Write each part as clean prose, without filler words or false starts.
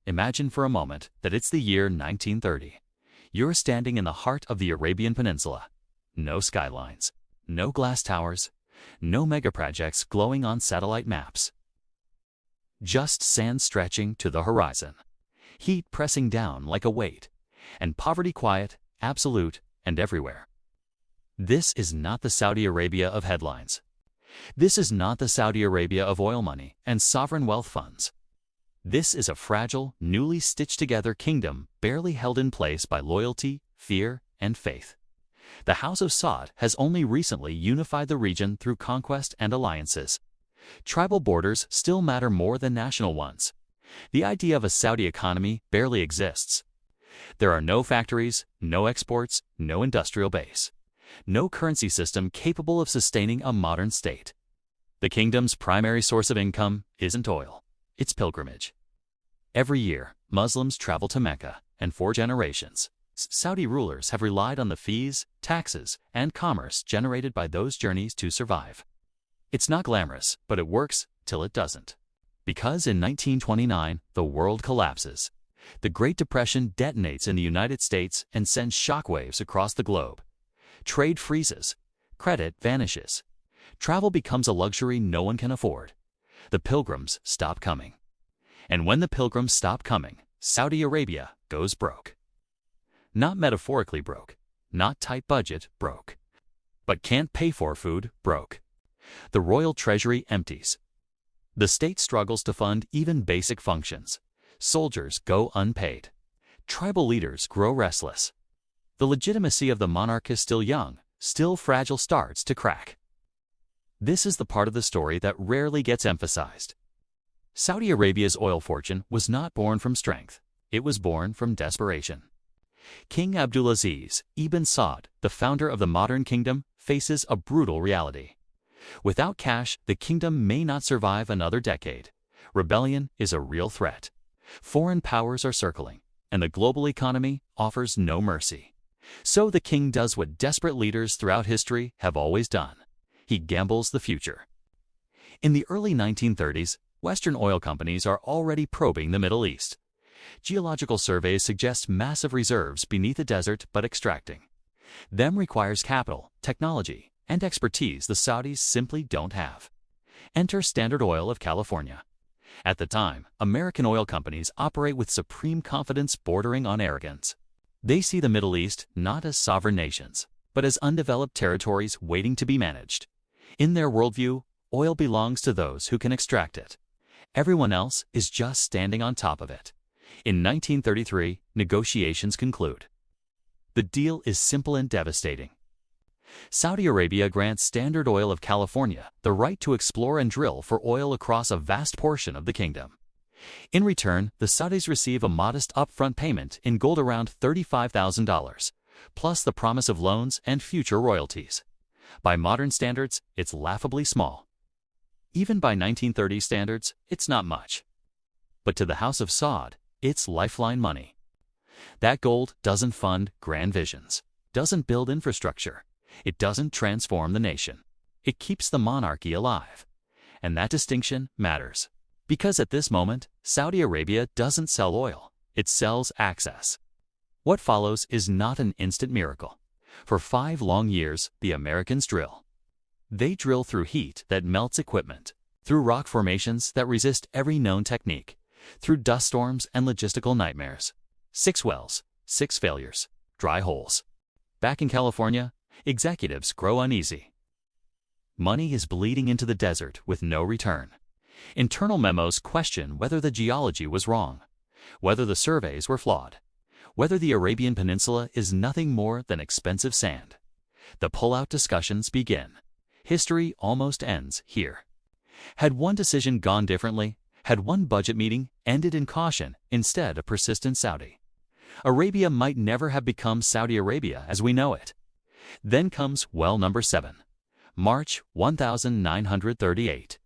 Imagine for a moment that it's the year 1930. You're standing in the heart of the Arabian Peninsula. No skylines, no glass towers, no megaprojects glowing on satellite maps. Just sand stretching to the horizon, heat pressing down like a weight, and poverty quiet, absolute, and everywhere. This is not the Saudi Arabia of headlines. This is not the Saudi Arabia of oil money and sovereign wealth funds. This is a fragile, newly stitched together kingdom barely held in place by loyalty, fear, and faith. The House of Saud has only recently unified the region through conquest and alliances. Tribal borders still matter more than national ones. The idea of a Saudi economy barely exists. There are no factories, no exports, no industrial base, no currency system capable of sustaining a modern state. The kingdom's primary source of income isn't oil, it's pilgrimage. Every year, Muslims travel to Mecca, and for generations, Saudi rulers have relied on the fees, taxes, and commerce generated by those journeys to survive. It's not glamorous, but it works till it doesn't. Because in 1929, the world collapses. The Great Depression detonates in the United States and sends shockwaves across the globe. Trade freezes. Credit vanishes. Travel becomes a luxury no one can afford. The pilgrims stop coming. And when the pilgrims stop coming, Saudi Arabia goes broke. Not metaphorically broke, not tight budget broke, but can't pay for food broke. The royal treasury empties. The state struggles to fund even basic functions. Soldiers go unpaid. Tribal leaders grow restless. The legitimacy of the monarch is still young, still fragile, starts to crack. This is the part of the story that rarely gets emphasized. Saudi Arabia's oil fortune was not born from strength. It was born from desperation. King Abdulaziz ibn Saud, the founder of the modern kingdom, faces a brutal reality. Without cash, the kingdom may not survive another decade. Rebellion is a real threat. Foreign powers are circling, and the global economy offers no mercy. So the king does what desperate leaders throughout history have always done. He gambles the future. In the early 1930s, Western oil companies are already probing the Middle East. Geological surveys suggest massive reserves beneath the desert but extracting. Them requires capital, technology, and expertise the Saudis simply don't have. Enter Standard Oil of California. At the time, American oil companies operate with supreme confidence bordering on arrogance. They see the Middle East not as sovereign nations, but as undeveloped territories waiting to be managed. In their worldview, oil belongs to those who can extract it. Everyone else is just standing on top of it. In 1933, negotiations conclude. The deal is simple and devastating. Saudi Arabia grants Standard Oil of California the right to explore and drill for oil across a vast portion of the kingdom. In return, the Saudis receive a modest upfront payment in gold around $35,000, plus the promise of loans and future royalties. By modern standards, it's laughably small. Even by 1930 standards, it's not much. But to the House of Saud, it's lifeline money. That gold doesn't fund grand visions, doesn't build infrastructure, it doesn't transform the nation. It keeps the monarchy alive. And that distinction matters. Because at this moment, Saudi Arabia doesn't sell oil, it sells access. What follows is not an instant miracle. For 5 long years, the Americans drill. They drill through heat that melts equipment, through rock formations that resist every known technique, through dust storms and logistical nightmares. 6 wells, 6 failures, dry holes. Back in California, executives grow uneasy. Money is bleeding into the desert with no return. Internal memos question whether the geology was wrong, whether the surveys were flawed, whether the Arabian Peninsula is nothing more than expensive sand. The pullout discussions begin. History almost ends here. Had one decision gone differently, had one budget meeting ended in caution instead of persistent Saudi, Arabia might never have become Saudi Arabia as we know it. Then comes well number 7, March 1938.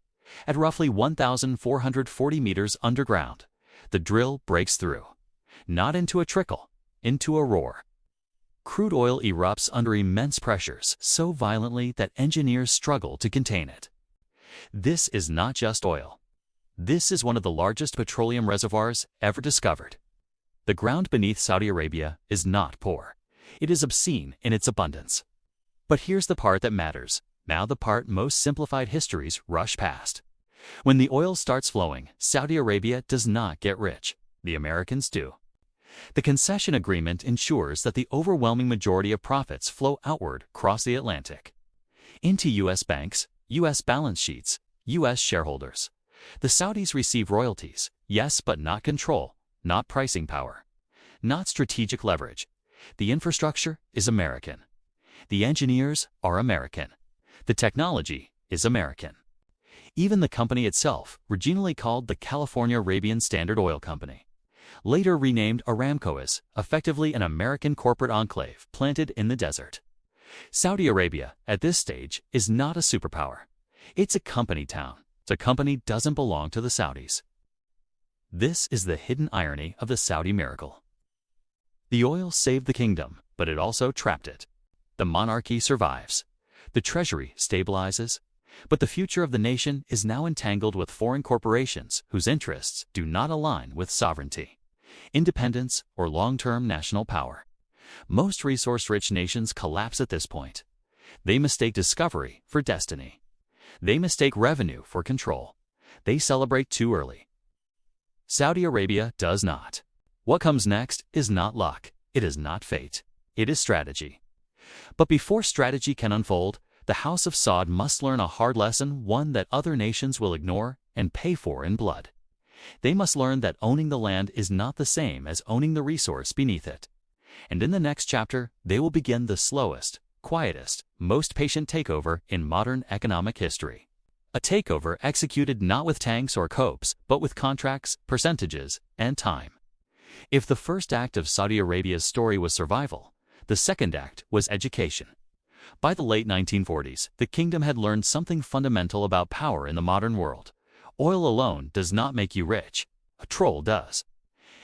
At roughly 1,440 meters underground, the drill breaks through. Not into a trickle, into a roar. Crude oil erupts under immense pressures so violently that engineers struggle to contain it. This is not just oil. This is one of the largest petroleum reservoirs ever discovered. The ground beneath Saudi Arabia is not poor. It is obscene in its abundance. But here's the part that matters. Now the part most simplified histories rush past. When the oil starts flowing, Saudi Arabia does not get rich. The Americans do. The concession agreement ensures that the overwhelming majority of profits flow outward across the Atlantic. Into U.S. banks, U.S. balance sheets, U.S. shareholders. The Saudis receive royalties, yes, but not control, not pricing power, not strategic leverage. The infrastructure is American. The engineers are American. The technology is American. Even the company itself, originally called the California Arabian Standard Oil Company, later renamed Aramco, is effectively an American corporate enclave planted in the desert. Saudi Arabia, at this stage, is not a superpower. It's a company town. The company doesn't belong to the Saudis. This is the hidden irony of the Saudi miracle. The oil saved the kingdom, but it also trapped it. The monarchy survives. The treasury stabilizes. But the future of the nation is now entangled with foreign corporations whose interests do not align with sovereignty, independence, or long-term national power. Most resource-rich nations collapse at this point. They mistake discovery for destiny. They mistake revenue for control. They celebrate too early. Saudi Arabia does not. What comes next is not luck. It is not fate. It is strategy. But before strategy can unfold, the House of Saud must learn a hard lesson, one that other nations will ignore and pay for in blood. They must learn that owning the land is not the same as owning the resource beneath it. And in the next chapter, they will begin the slowest, quietest, most patient takeover in modern economic history. A takeover executed not with tanks or copes, but with contracts, percentages, and time. If the first act of Saudi Arabia's story was survival, the second act was education. By the late 1940s, the kingdom had learned something fundamental about power in the modern world. Oil alone does not make you rich. A troll does.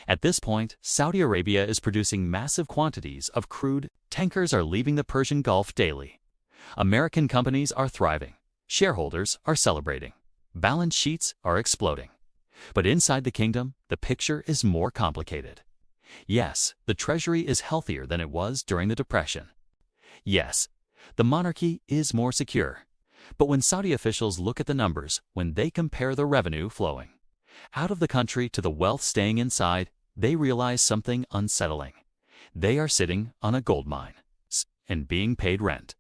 At this point, Saudi Arabia is producing massive quantities of crude. Tankers are leaving the Persian Gulf daily. American companies are thriving. Shareholders are celebrating. Balance sheets are exploding. But inside the kingdom, the picture is more complicated. Yes, the treasury is healthier than it was during the Depression. Yes, the monarchy is more secure. But when Saudi officials look at the numbers, when they compare the revenue flowing out of the country to the wealth staying inside, they realize something unsettling. They are sitting on a gold mine and being paid rent.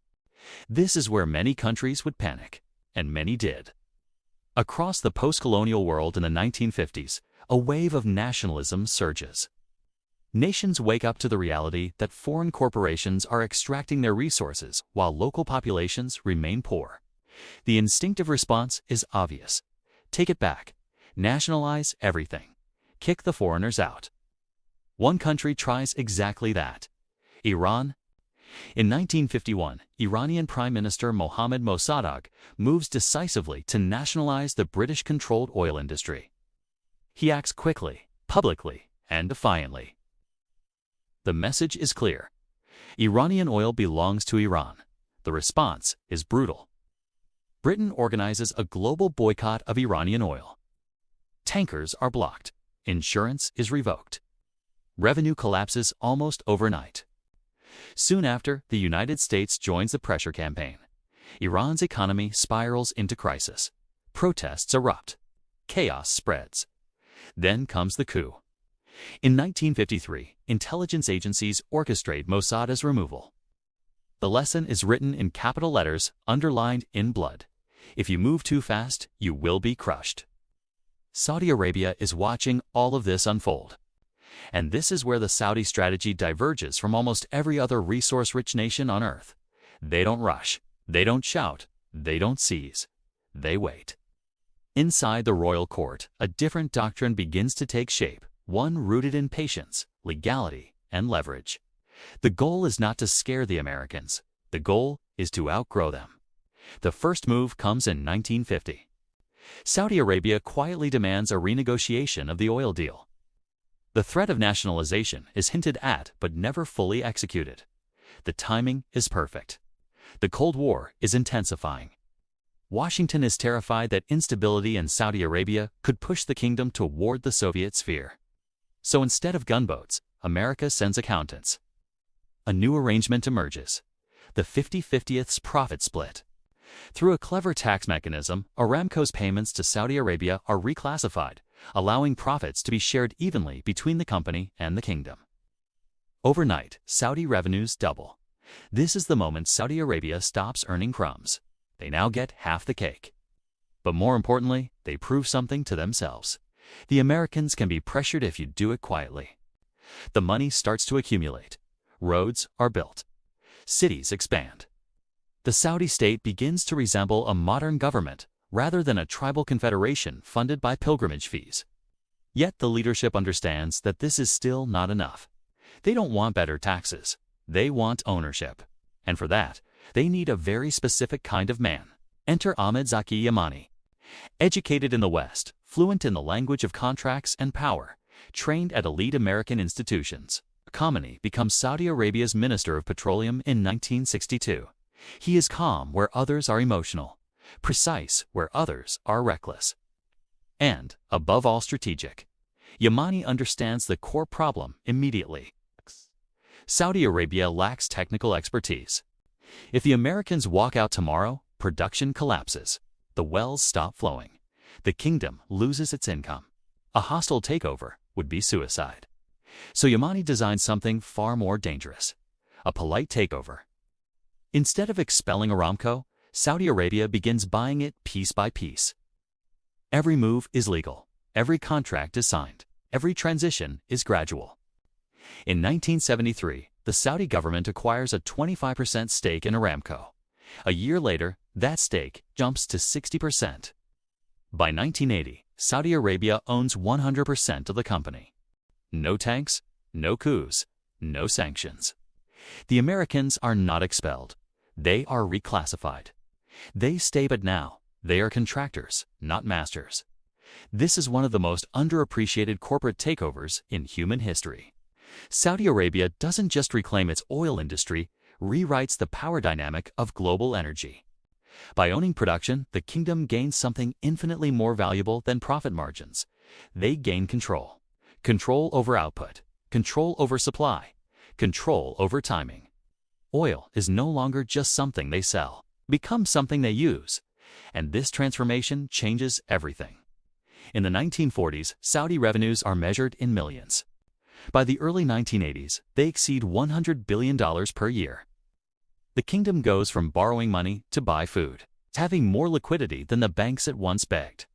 This is where many countries would panic, and many did. Across the post-colonial world in the 1950s, a wave of nationalism surges. Nations wake up to the reality that foreign corporations are extracting their resources while local populations remain poor. The instinctive response is obvious. Take it back. Nationalize everything. Kick the foreigners out. One country tries exactly that. Iran. In 1951, Iranian Prime Minister Mohammad Mossadegh moves decisively to nationalize the British-controlled oil industry. He acts quickly, publicly, and defiantly. The message is clear. Iranian oil belongs to Iran. The response is brutal. Britain organizes a global boycott of Iranian oil. Tankers are blocked. Insurance is revoked. Revenue collapses almost overnight. Soon after, the United States joins the pressure campaign. Iran's economy spirals into crisis. Protests erupt. Chaos spreads. Then comes the coup. In 1953, intelligence agencies orchestrate Mossadegh's removal. The lesson is written in capital letters, underlined in blood. If you move too fast, you will be crushed. Saudi Arabia is watching all of this unfold. And this is where the Saudi strategy diverges from almost every other resource-rich nation on earth. They don't rush. They don't shout. They don't seize. They wait. Inside the royal court, a different doctrine begins to take shape, one rooted in patience, legality, and leverage. The goal is not to scare the Americans. The goal is to outgrow them. The first move comes in 1950. Saudi Arabia quietly demands a renegotiation of the oil deal. The threat of nationalization is hinted at but never fully executed. The timing is perfect. The Cold War is intensifying. Washington is terrified that instability in Saudi Arabia could push the kingdom toward the Soviet sphere. So instead of gunboats, America sends accountants. A new arrangement emerges: the 50/50th profit split. Through a clever tax mechanism, Aramco's payments to Saudi Arabia are reclassified, allowing profits to be shared evenly between the company and the kingdom. Overnight, Saudi revenues double. This is the moment Saudi Arabia stops earning crumbs. They now get half the cake. But more importantly, they prove something to themselves. The Americans can be pressured if you do it quietly. The money starts to accumulate. Roads are built. Cities expand. The Saudi state begins to resemble a modern government rather than a tribal confederation funded by pilgrimage fees. Yet the leadership understands that this is still not enough. They don't want better taxes. They want ownership. And for that, they need a very specific kind of man. Enter Ahmed Zaki Yamani. Educated in the West, fluent in the language of contracts and power, trained at elite American institutions, Khamenei becomes Saudi Arabia's Minister of Petroleum in 1962. He is calm where others are emotional, precise where others are reckless, and, above all, strategic. Yamani understands the core problem immediately. Saudi Arabia lacks technical expertise. If the Americans walk out tomorrow, production collapses. The wells stop flowing. The kingdom loses its income. A hostile takeover would be suicide. So Yamani designed something far more dangerous: a polite takeover. Instead of expelling Aramco, Saudi Arabia begins buying it piece by piece. Every move is legal. Every contract is signed. Every transition is gradual. In 1973, the Saudi government acquires a 25% stake in Aramco. A year later, that stake jumps to 60%. By 1980, Saudi Arabia owns 100% of the company. No tanks, no coups, no sanctions. The Americans are not expelled. They are reclassified. They stay, but now they are contractors, not masters. This is one of the most underappreciated corporate takeovers in human history. Saudi Arabia doesn't just reclaim its oil industry, rewrites the power dynamic of global energy. By owning production, the kingdom gains something infinitely more valuable than profit margins. They gain control. Control over output, control over supply, control over timing. Oil is no longer just something they sell, it becomes something they use. And this transformation changes everything. In the 1940s, Saudi revenues are measured in millions. By the early 1980s, they exceed $100 billion per year. The kingdom goes from borrowing money to buy food, having more liquidity than the banks it once begged.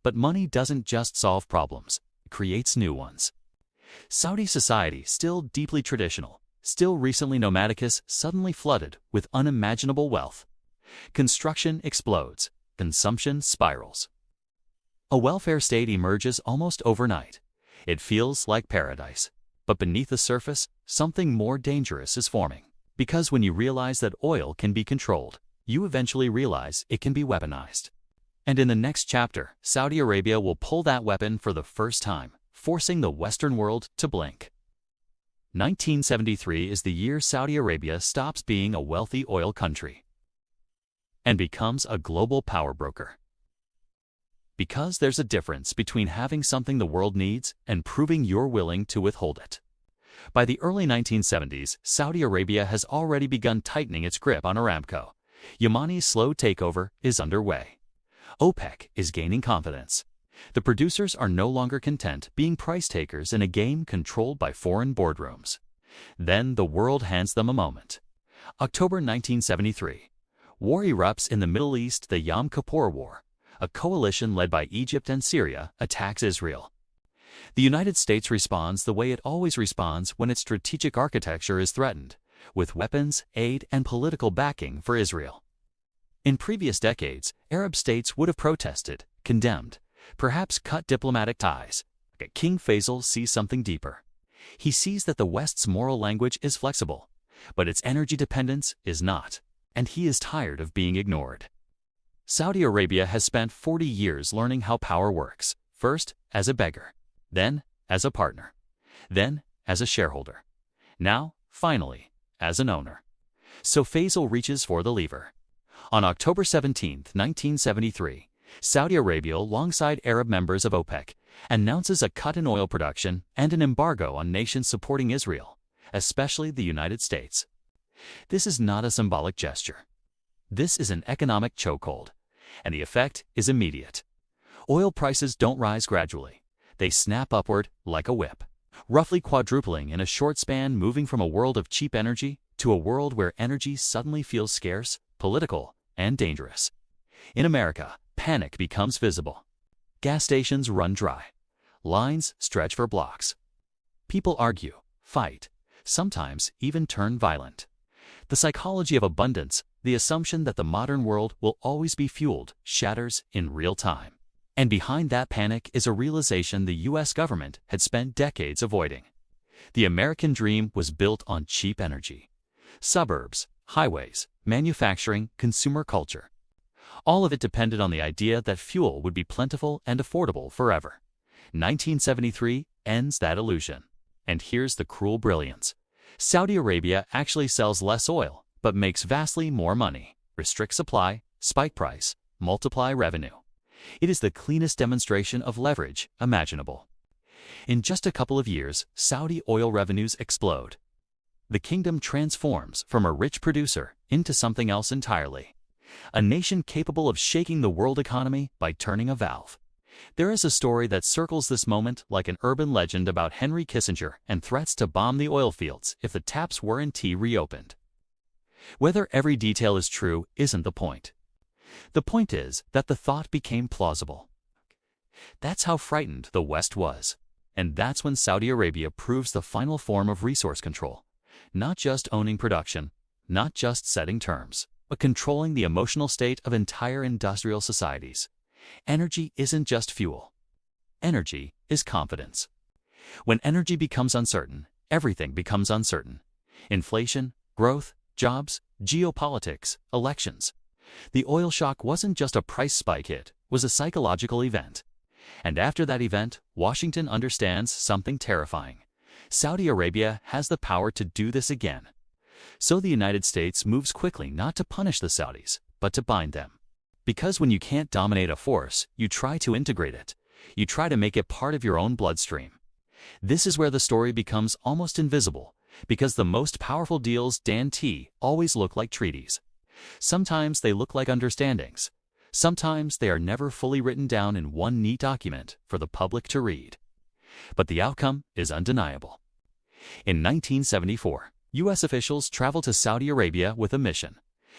But money doesn't just solve problems, it creates new ones. Saudi society, still deeply traditional, still recently nomadic, is suddenly flooded with unimaginable wealth. Construction explodes, consumption spirals. A welfare state emerges almost overnight. It feels like paradise. But beneath the surface, something more dangerous is forming. Because when you realize that oil can be controlled, you eventually realize it can be weaponized. And in the next chapter, Saudi Arabia will pull that weapon for the first time, forcing the Western world to blink. 1973 is the year Saudi Arabia stops being a wealthy oil country and becomes a global power broker. Because there's a difference between having something the world needs and proving you're willing to withhold it. By the early 1970s, Saudi Arabia has already begun tightening its grip on Aramco. Yamani's slow takeover is underway. OPEC is gaining confidence. The producers are no longer content being price takers in a game controlled by foreign boardrooms. Then the world hands them a moment. October 1973. War erupts in the Middle East. The Yom Kippur War, a coalition led by Egypt and Syria, attacks Israel. The United States responds the way it always responds when its strategic architecture is threatened, with weapons, aid, and political backing for Israel. In previous decades, Arab states would have protested, condemned, perhaps cut diplomatic ties. King Faisal sees something deeper. He sees that the West's moral language is flexible, but its energy dependence is not, and he is tired of being ignored. Saudi Arabia has spent 40 years learning how power works, first as a beggar, then as a partner, then as a shareholder, now, finally, as an owner. So Faisal reaches for the lever. On October 17, 1973, Saudi Arabia, alongside Arab members of OPEC, announces a cut in oil production and an embargo on nations supporting Israel, especially the United States. This is not a symbolic gesture. This is an economic chokehold, and the effect is immediate. Oil prices don't rise gradually. They snap upward like a whip, roughly quadrupling in a short span, moving from a world of cheap energy to a world where energy suddenly feels scarce, political, and dangerous. In America, panic becomes visible. Gas stations run dry. Lines stretch for blocks. People argue, fight, sometimes even turn violent. The psychology of abundance, the assumption that the modern world will always be fueled, shatters in real time. And behind that panic is a realization the U.S. government had spent decades avoiding. The American dream was built on cheap energy. Suburbs, highways, manufacturing, consumer culture. All of it depended on the idea that fuel would be plentiful and affordable forever. 1973 ends that illusion. And here's the cruel brilliance. Saudi Arabia actually sells less oil, but makes vastly more money. Restrict supply, spike price, multiply revenue. It is the cleanest demonstration of leverage imaginable. In just a couple of years, Saudi oil revenues explode. The kingdom transforms from a rich producer into something else entirely. A nation capable of shaking the world economy by turning a valve. There is a story that circles this moment like an urban legend about Henry Kissinger and threats to bomb the oil fields if the taps weren't reopened. Whether every detail is true isn't the point. The point is that the thought became plausible. That's how frightened the West was. And that's when Saudi Arabia proves the final form of resource control. Not just owning production, not just setting terms, but controlling the emotional state of entire industrial societies. Energy isn't just fuel. Energy is confidence. When energy becomes uncertain, everything becomes uncertain. Inflation, growth, jobs, geopolitics, elections. The oil shock wasn't just a price spike, it was a psychological event. And after that event, Washington understands something terrifying. Saudi Arabia has the power to do this again. So the United States moves quickly not to punish the Saudis, but to bind them. Because when you can't dominate a force, you try to integrate it. You try to make it part of your own bloodstream. This is where the story becomes almost invisible, because the most powerful deals always look like treaties. Sometimes they look like understandings. Sometimes they are never fully written down in one neat document for the public to read. But the outcome is undeniable. In 1974, U.S. officials traveled to Saudi Arabia with a mission: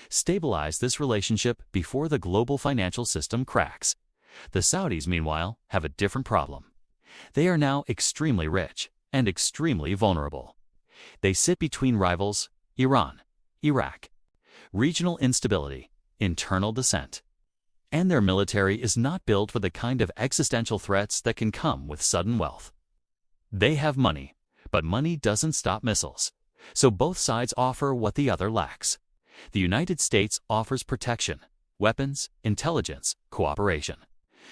stabilize this relationship before the global financial system cracks. The Saudis, meanwhile, have a different problem. They are now extremely rich and extremely vulnerable. They sit between rivals: Iran, Iraq, regional instability, internal dissent. And their military is not built for the kind of existential threats that can come with sudden wealth. They have money, but money doesn't stop missiles. So both sides offer what the other lacks. The United States offers protection, weapons, intelligence, cooperation.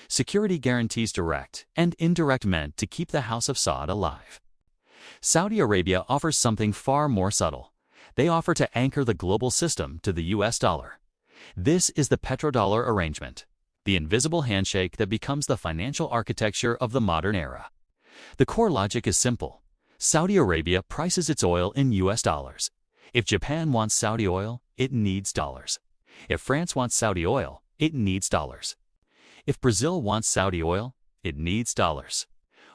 Security guarantees direct and indirect meant to keep the House of Saud alive. Saudi Arabia offers something far more subtle. They offer to anchor the global system to the US dollar. This is the petrodollar arrangement, the invisible handshake that becomes the financial architecture of the modern era. The core logic is simple. Saudi Arabia prices its oil in US dollars. If Japan wants Saudi oil, it needs dollars. If France wants Saudi oil, it needs dollars. If Brazil wants Saudi oil, it needs dollars.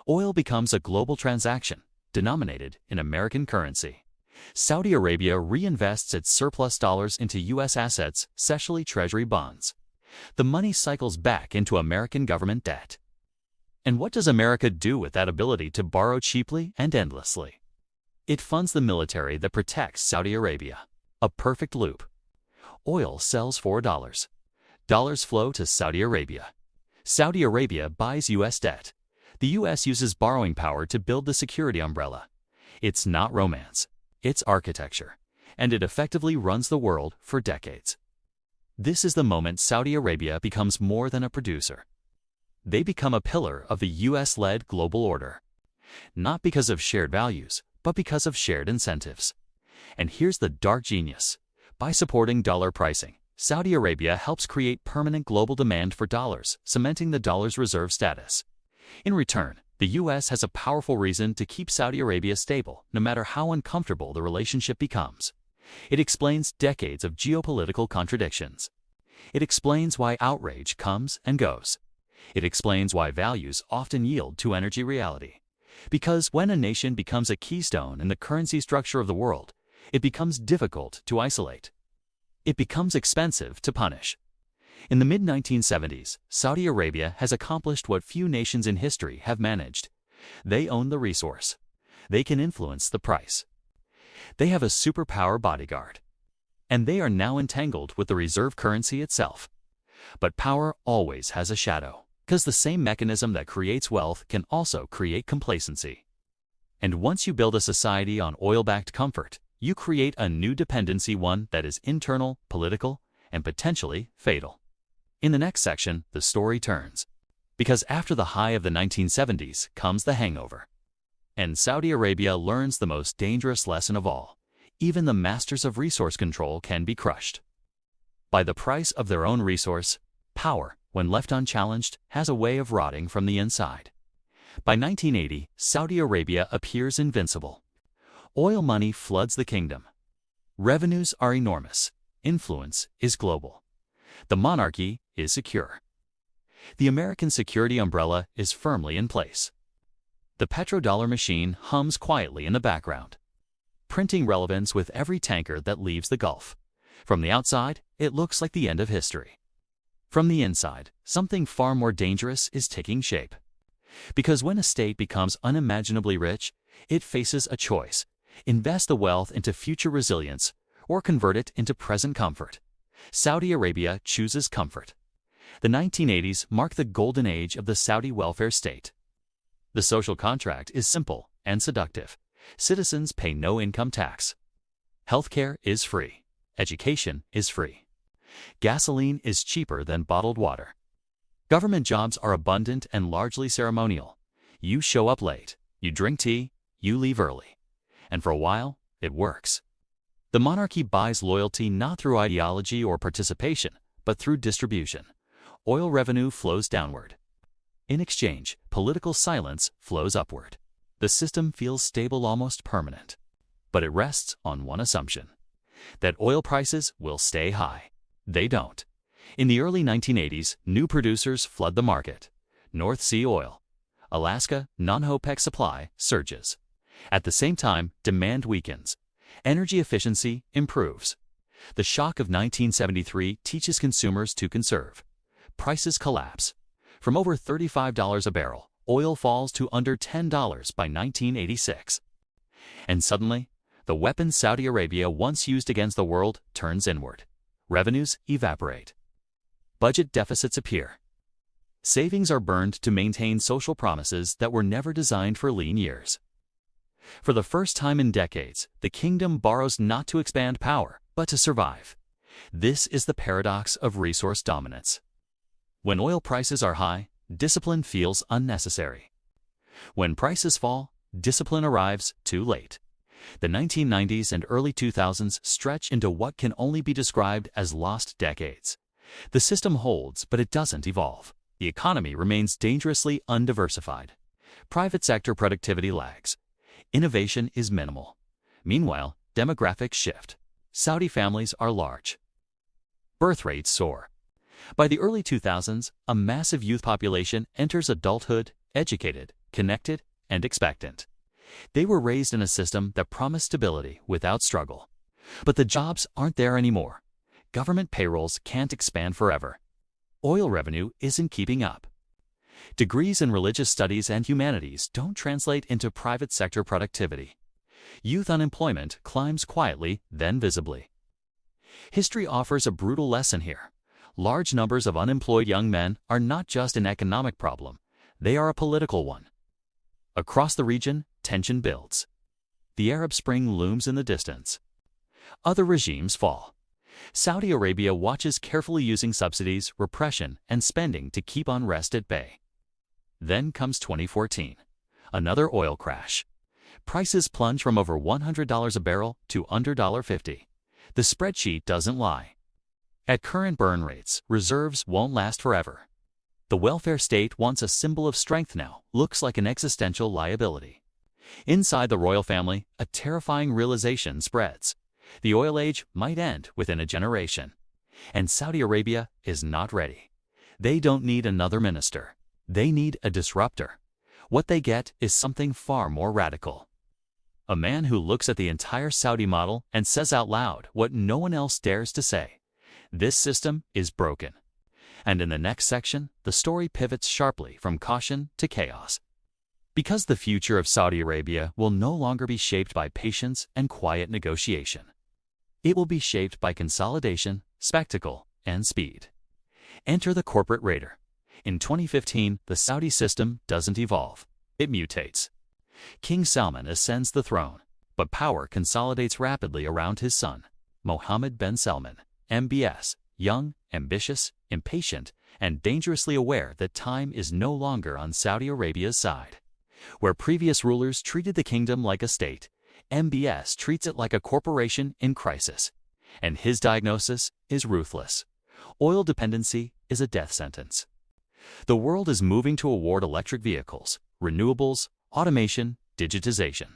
Oil becomes a global transaction, denominated in American currency. Saudi Arabia reinvests its surplus dollars into U.S. assets, especially Treasury bonds. The money cycles back into American government debt. And what does America do with that ability to borrow cheaply and endlessly? It funds the military that protects Saudi Arabia. A perfect loop. Oil sells for dollars. Dollars flow to Saudi Arabia. Saudi Arabia buys U.S. debt. The U.S. uses borrowing power to build the security umbrella. It's not romance. It's architecture. And it effectively runs the world for decades. This is the moment Saudi Arabia becomes more than a producer. They become a pillar of the U.S.-led global order. Not because of shared values, but because of shared incentives. And here's the dark genius. By supporting dollar pricing, Saudi Arabia helps create permanent global demand for dollars, cementing the dollar's reserve status. In return, the U.S. has a powerful reason to keep Saudi Arabia stable, no matter how uncomfortable the relationship becomes. It explains decades of geopolitical contradictions. It explains why outrage comes and goes. It explains why values often yield to energy reality. Because when a nation becomes a keystone in the currency structure of the world, it becomes difficult to isolate. It becomes expensive to punish. In the mid-1970s, Saudi Arabia has accomplished what few nations in history have managed. They own the resource. They can influence the price. They have a superpower bodyguard. And they are now entangled with the reserve currency itself. But power always has a shadow, because the same mechanism that creates wealth can also create complacency. And once you build a society on oil-backed comfort, you create a new dependency, one that is internal, political, and potentially fatal. In the next section, the story turns. Because after the high of the 1970s comes the hangover. And Saudi Arabia learns the most dangerous lesson of all. Even the masters of resource control can be crushed. By the price of their own resource, power, when left unchallenged, has a way of rotting from the inside. By 1980, Saudi Arabia appears invincible. Oil money floods the kingdom. Revenues are enormous. Influence is global. The monarchy is secure. The American security umbrella is firmly in place. The petrodollar machine hums quietly in the background, printing relevance with every tanker that leaves the Gulf. From the outside, it looks like the end of history. From the inside, something far more dangerous is taking shape. Because when a state becomes unimaginably rich, it faces a choice: invest the wealth into future resilience or convert it into present comfort. Saudi Arabia chooses comfort. The 1980s mark the golden age of the Saudi welfare state. The social contract is simple and seductive. Citizens pay no income tax. Healthcare is free. Education is free. Gasoline is cheaper than bottled water. Government jobs are abundant and largely ceremonial. You show up late, you drink tea, you leave early. And for a while, it works. The monarchy buys loyalty not through ideology or participation, but through distribution. Oil revenue flows downward. In exchange, political silence flows upward. The system feels stable, almost permanent. But it rests on one assumption: that oil prices will stay high. They don't. In the early 1980s, new producers flood the market. North Sea oil. Alaska non-OPEC supply surges. At the same time, demand weakens. Energy efficiency improves. The shock of 1973 teaches consumers to conserve. Prices collapse. From over $35 a barrel, oil falls to under $10 by 1986. And suddenly, the weapon Saudi Arabia once used against the world turns inward. Revenues evaporate. Budget deficits appear. Savings are burned to maintain social promises that were never designed for lean years. For the first time in decades, the kingdom borrows not to expand power, but to survive. This is the paradox of resource dominance. When oil prices are high, discipline feels unnecessary. When prices fall, discipline arrives too late. The 1990s and early 2000s stretch into what can only be described as lost decades. The system holds, but it doesn't evolve. The economy remains dangerously undiversified. Private sector productivity lags. Innovation is minimal. Meanwhile, demographics shift. Saudi families are large. Birth rates soar. By the early 2000s, a massive youth population enters adulthood, educated, connected, and expectant. They were raised in a system that promised stability without struggle. But the jobs aren't there anymore. Government payrolls can't expand forever. Oil revenue isn't keeping up. Degrees in religious studies and humanities don't translate into private sector productivity. Youth unemployment climbs quietly, then visibly. History offers a brutal lesson here. Large numbers of unemployed young men are not just an economic problem, they are a political one. Across the region, tension builds. The Arab Spring looms in the distance. Other regimes fall. Saudi Arabia watches carefully, using subsidies, repression, and spending to keep unrest at bay. Then comes 2014, another oil crash. Prices plunge from over $100 a barrel to under $1.50. The spreadsheet doesn't lie. At current burn rates, reserves won't last forever. The welfare state, once a symbol of strength, now looks like an existential liability. Inside the royal family, a terrifying realization spreads. The oil age might end within a generation. And Saudi Arabia is not ready. They don't need another minister. They need a disruptor. What they get is something far more radical. A man who looks at the entire Saudi model and says out loud what no one else dares to say. This system is broken. And in the next section, the story pivots sharply from caution to chaos. Because the future of Saudi Arabia will no longer be shaped by patience and quiet negotiation. It will be shaped by consolidation, spectacle, and speed. Enter the corporate raider. In 2015, the Saudi system doesn't evolve. It mutates. King Salman ascends the throne, but power consolidates rapidly around his son, Mohammed bin Salman, MBS, young, ambitious, impatient, and dangerously aware that time is no longer on Saudi Arabia's side. Where previous rulers treated the kingdom like a state, MBS treats it like a corporation in crisis. And his diagnosis is ruthless. Oil dependency is a death sentence. The world is moving toward electric vehicles, renewables, automation, digitization.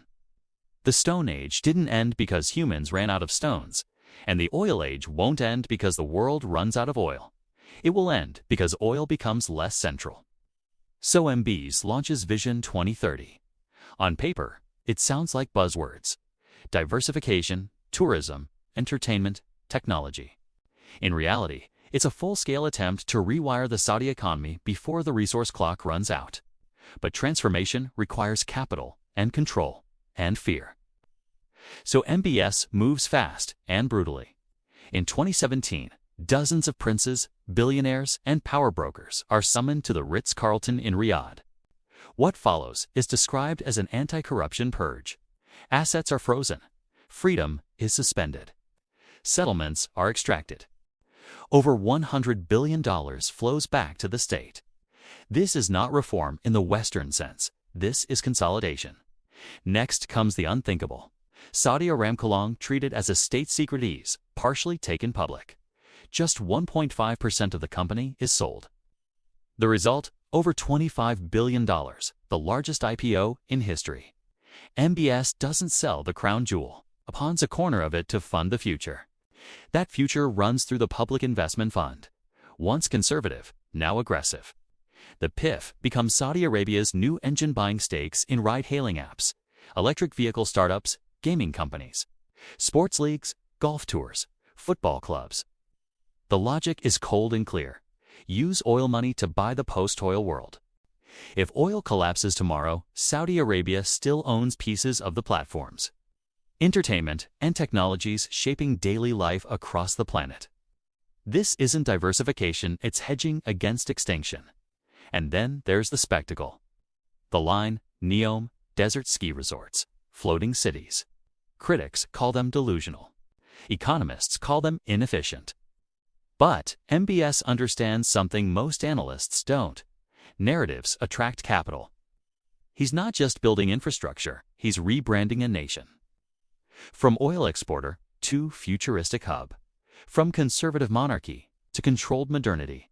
The Stone Age didn't end because humans ran out of stones, and the oil age won't end because the world runs out of oil. It will end because oil becomes less central. So MBS launches Vision 2030. On paper, it sounds like buzzwords: diversification, tourism, entertainment, technology. In reality, it's a full-scale attempt to rewire the Saudi economy before the resource clock runs out. But transformation requires capital and control and fear. So MBS moves fast and brutally. In 2017, dozens of princes, billionaires, and power brokers are summoned to the Ritz-Carlton in Riyadh. What follows is described as an anti-corruption purge. Assets are frozen. Freedom is suspended. Settlements are extracted. Over $100 billion flows back to the state. This is not reform in the Western sense. This is consolidation. Next comes the unthinkable. Saudi Aramco, long treated as a state secret, is partially taken public. Just 1.5% of the company is sold. The result? Over $25 billion, the largest IPO in history. MBS doesn't sell the crown jewel, pawns a corner of it to fund the future. That future runs through the Public Investment Fund. Once conservative, now aggressive. The PIF becomes Saudi Arabia's new engine, buying stakes in ride-hailing apps, electric vehicle startups, gaming companies, sports leagues, golf tours, football clubs. The logic is cold and clear. Use oil money to buy the post-oil world. If oil collapses tomorrow, Saudi Arabia still owns pieces of the platforms, entertainment, and technologies shaping daily life across the planet. This isn't diversification, it's hedging against extinction. And then there's the spectacle. The line, NEOM, desert ski resorts, floating cities. Critics call them delusional. Economists call them inefficient. But MBS understands something most analysts don't. Narratives attract capital. He's not just building infrastructure, he's rebranding a nation. From oil exporter to futuristic hub. From conservative monarchy to controlled modernity.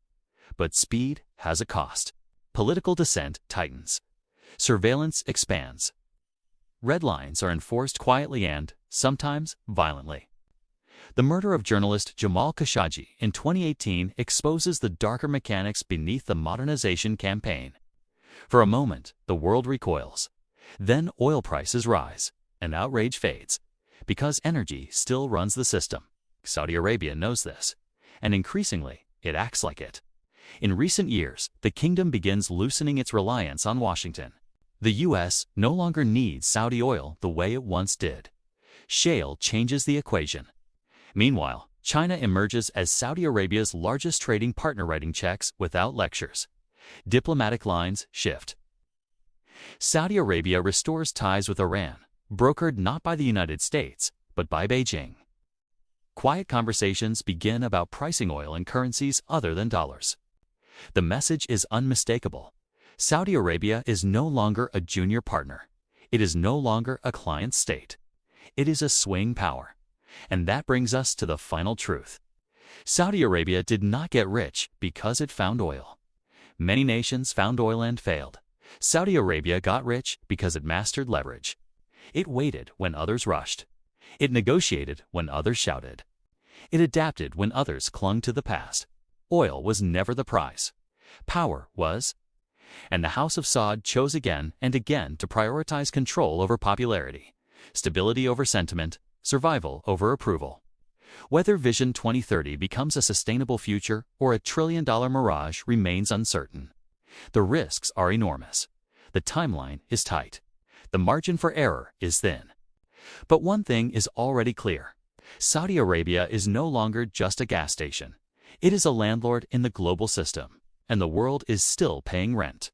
But speed has a cost. Political dissent tightens. Surveillance expands. Red lines are enforced quietly and, sometimes, violently. The murder of journalist Jamal Khashoggi in 2018 exposes the darker mechanics beneath the modernization campaign. For a moment, the world recoils. Then oil prices rise, and outrage fades. Because energy still runs the system. Saudi Arabia knows this, and increasingly, it acts like it. In recent years, the kingdom begins loosening its reliance on Washington. The U.S. no longer needs Saudi oil the way it once did. Shale changes the equation. Meanwhile, China emerges as Saudi Arabia's largest trading partner, writing checks without lectures. Diplomatic lines shift. Saudi Arabia restores ties with Iran, brokered not by the United States, but by Beijing. Quiet conversations begin about pricing oil in currencies other than dollars. The message is unmistakable. Saudi Arabia is no longer a junior partner. It is no longer a client state. It is a swing power. And that brings us to the final truth. Saudi Arabia did not get rich because it found oil. Many nations found oil and failed. Saudi Arabia got rich because it mastered leverage. It waited when others rushed. It negotiated when others shouted. It adapted when others clung to the past. Oil was never the prize. Power was. And the House of Saud chose again and again to prioritize control over popularity, stability over sentiment, survival over approval. Whether Vision 2030 becomes a sustainable future or a trillion-dollar mirage remains uncertain. The risks are enormous. The timeline is tight. The margin for error is thin. But one thing is already clear. Saudi Arabia is no longer just a gas station. It is a landlord in the global system, and the world is still paying rent.